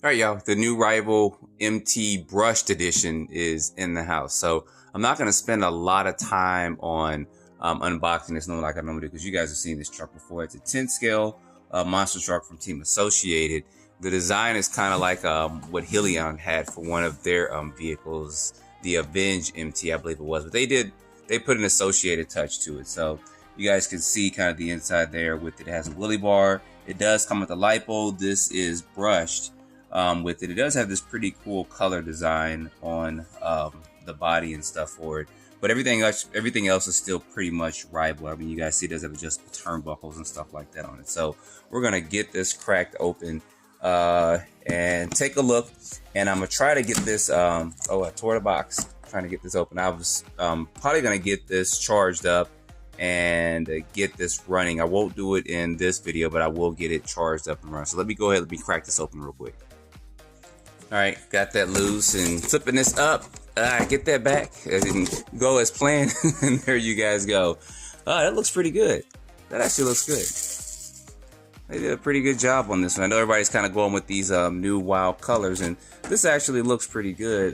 All right, y'all, the new Rival MT brushed edition is in the house. So I'm not going to spend a lot of time on unboxing this like I normally do, because you guys have seen this truck before. It's a 10 scale monster truck from Team Associated. The design is kind of like what Helion had for one of their vehicles, the Avenge MT, I believe it was. But they put an Associated touch to it. So you guys can see kind of the inside there with it. It has a wheelie bar. It does come with a lipo. This is brushed with it. It does have this pretty cool color design on the body and stuff for it. But everything else is still pretty much Rival. I mean, you guys see it does have adjustable turnbuckles and stuff like that on it. So we're going to get this cracked open and take a look. And I'm going to try to get this, I tore the box trying to get this open. I was probably going to get this charged up and get this running. I won't do it in this video, but I will get it charged up and run. So let me go ahead, let me crack this open real quick. All right, got that loose and flipping this up. Get that back. It didn't go as planned. And there you guys go. That looks pretty good. That actually looks good. They did a pretty good job on this one. I know everybody's kind of going with these new wild colors, and this actually looks pretty good.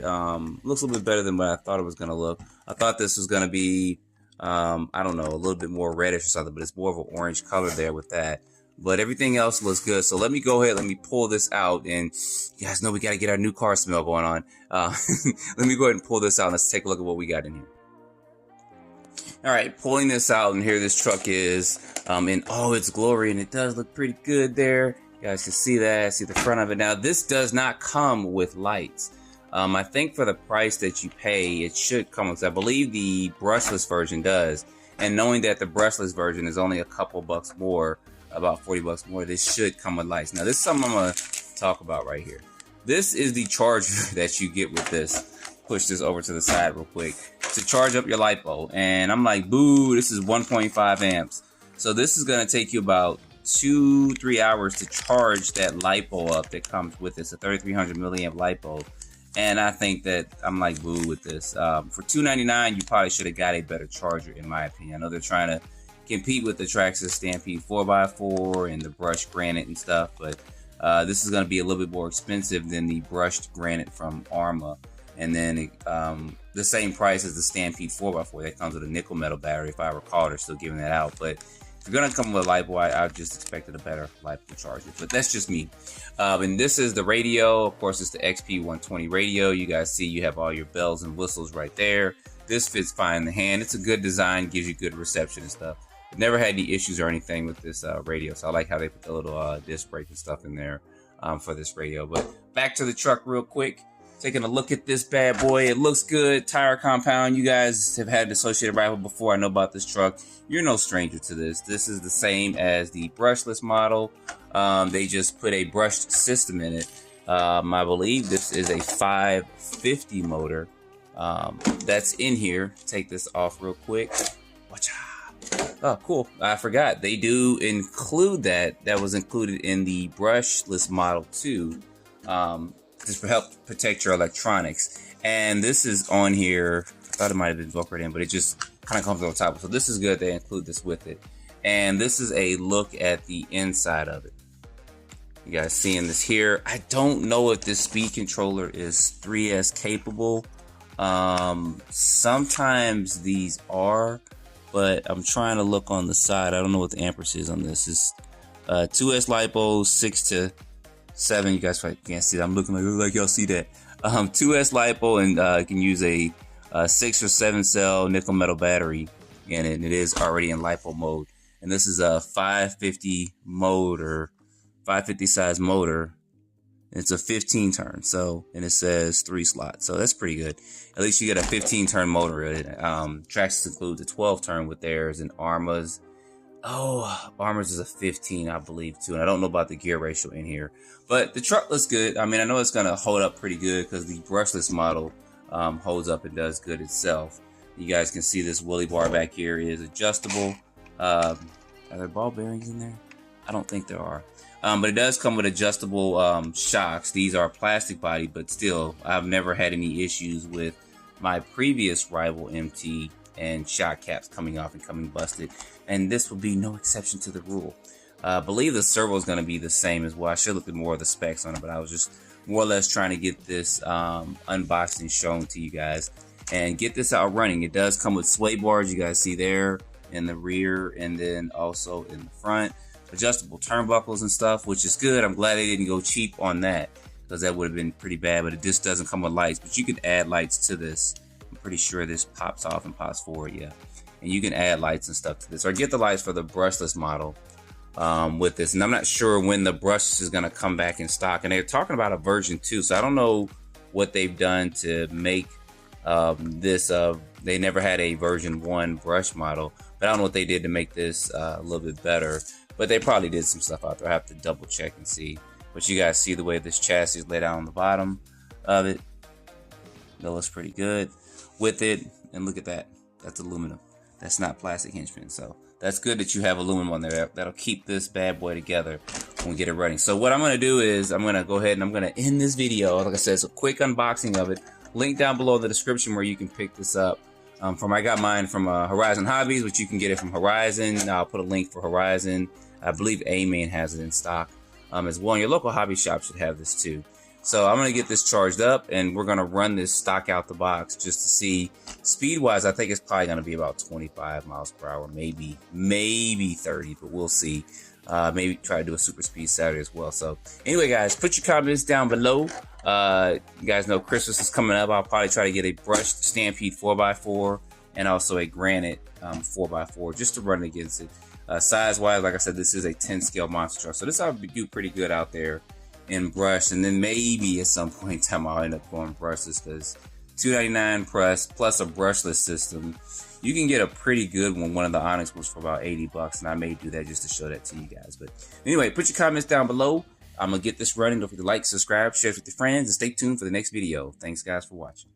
Looks a little bit better than what I thought it was going to look. I thought this was going to be, I don't know, a little bit more reddish or something, but it's more of an orange color there with that. But everything else looks good. So let me go ahead, let me pull this out, and you guys know we got to get our new car smell going on. Let me go ahead and pull this out. Let's take a look at what we got in here. All right, pulling this out, and here this truck is in all its glory, and it does look pretty good there. You guys can see that, see the front of it. Now, this does not come with lights. I think for the price that you pay, it should come with, I believe the brushless version does. And knowing that the brushless version is only a couple bucks more, about 40 bucks more, this should come with lights. Now, this is something I'm going to talk about right here. This is the charger that you get with this. Push this over to the side real quick to charge up your lipo. And I'm like, boo, this is 1.5 amps. So this is going to take you about 2-3 hours to charge that lipo up that comes with this, a 3300 milliamp lipo. And I think that I'm like, boo with this. For $299, you probably should have got a better charger, in my opinion. I know they're trying to compete with the Traxxas Stampede 4x4 and the brushed granite and stuff, but this is going to be a little bit more expensive than the brushed granite from Arma. And then the same price as the Stampede 4x4 that comes with a nickel metal battery. If I recall, they're still giving that out. But if you're going to come with a LiPo, I just expected a better LiPo charger. But that's just me. And this is the radio. Of course, it's the XP120 radio. You guys see you have all your bells and whistles right there. This fits fine in the hand. It's a good design, gives you good reception and stuff. Never had any issues or anything with this radio, so I like how they put the little disc brake and stuff in there for this radio. But back to the truck real quick. Taking a look at this bad boy. It looks good. Tire compound. You guys have had an Associated Rival before. I know about this truck. You're no stranger to this. This is the same as the brushless model. They just put a brushed system in it. I believe this is a 550 motor that's in here. Take this off real quick. Watch out. Oh, cool. I forgot. They do include that. That was included in the brushless model too. Just to help protect your electronics. And this is on here. I thought it might have been Velcroed in, but it just kind of comes on top. So this is good. They include this with it. And this is a look at the inside of it. You guys seeing this here. I don't know if this speed controller is 3S capable. Sometimes these are, but I'm trying to look on the side. I don't know what the amperage is on this. It's 2S LiPo, 6 to 7. You guys probably can't see that. I'm looking like y'all see that. 2S LiPo, and you can use a 6 or 7 cell nickel metal battery in it. And it is already in LiPo mode. And this is a 550 motor, 550 size motor. It's a 15 turn. So, and it says 3 slots. So that's pretty good. At least you get a 15 turn motor in it. Traxxas includes a 12 turn with theirs, and Arma's. Oh, Armor's is a 15, I believe, too. And I don't know about the gear ratio in here. But the truck looks good. I mean, I know it's going to hold up pretty good because the brushless model holds up and does good itself. You guys can see this wheelie bar back here is adjustable. Are there ball bearings in there? I don't think there are. But it does come with adjustable shocks. These are plastic body, but still, I've never had any issues with my previous Rival MT and shock caps coming off and coming busted, and this will be no exception to the rule. I believe the servo is going to be the same as well. I should look at more of the specs on it, but I was just more or less trying to get this unboxing shown to you guys and get this out running. It does come with sway bars, you guys see there in the rear, and then also in the front, adjustable turnbuckles and stuff, which is good. I'm glad they didn't go cheap on that, because that would have been pretty bad. But it just doesn't come with lights, but you can add lights to this. I'm pretty sure this pops off and pops forward, yeah, and you can add lights and stuff to this, or get the lights for the brushless model with this. And I'm not sure when the brushless is going to come back in stock, and they're talking about a version 2, so I don't know what they've done to make this. They never had a version 1 brush model, but I don't know what they did to make this a little bit better, but they probably did some stuff out there. I have to double check and see. But you guys see the way this chassis is laid out on the bottom of it. That looks pretty good with it. And look at that. That's aluminum. That's not plastic hinge pin. So that's good that you have aluminum on there. That'll keep this bad boy together when we get it running. So what I'm going to do is I'm going to go ahead and I'm going to end this video. Like I said, it's a quick unboxing of it. Link down below in the description where you can pick this up. I got mine from Horizon Hobbies, which you can get it from Horizon. I'll put a link for Horizon. I believe A-Main has it in stock as well. And your local hobby shop should have this too. So I'm going to get this charged up, and we're going to run this stock out the box just to see. Speed-wise, I think it's probably going to be about 25 miles per hour, maybe 30, but we'll see. Maybe try to do a super speed Saturday as well. So anyway, guys, put your comments down below. You guys know Christmas is coming up. I'll probably try to get a brushed Stampede 4x4 and also a Granite 4x4 just to run against it. Size-wise, like I said, this is a 10 scale monster truck, so this ought to do pretty good out there in brush. And then maybe at some point in time I'll end up going brushless, because $299 plus a brushless system, you can get a pretty good one. One of the Onyx was for about 80 bucks, and I may do that just to show that to you guys. But anyway, put your comments down below. I'm gonna get this running. Don't forget to like, subscribe, share it with your friends, and stay tuned for the next video. Thanks guys for watching.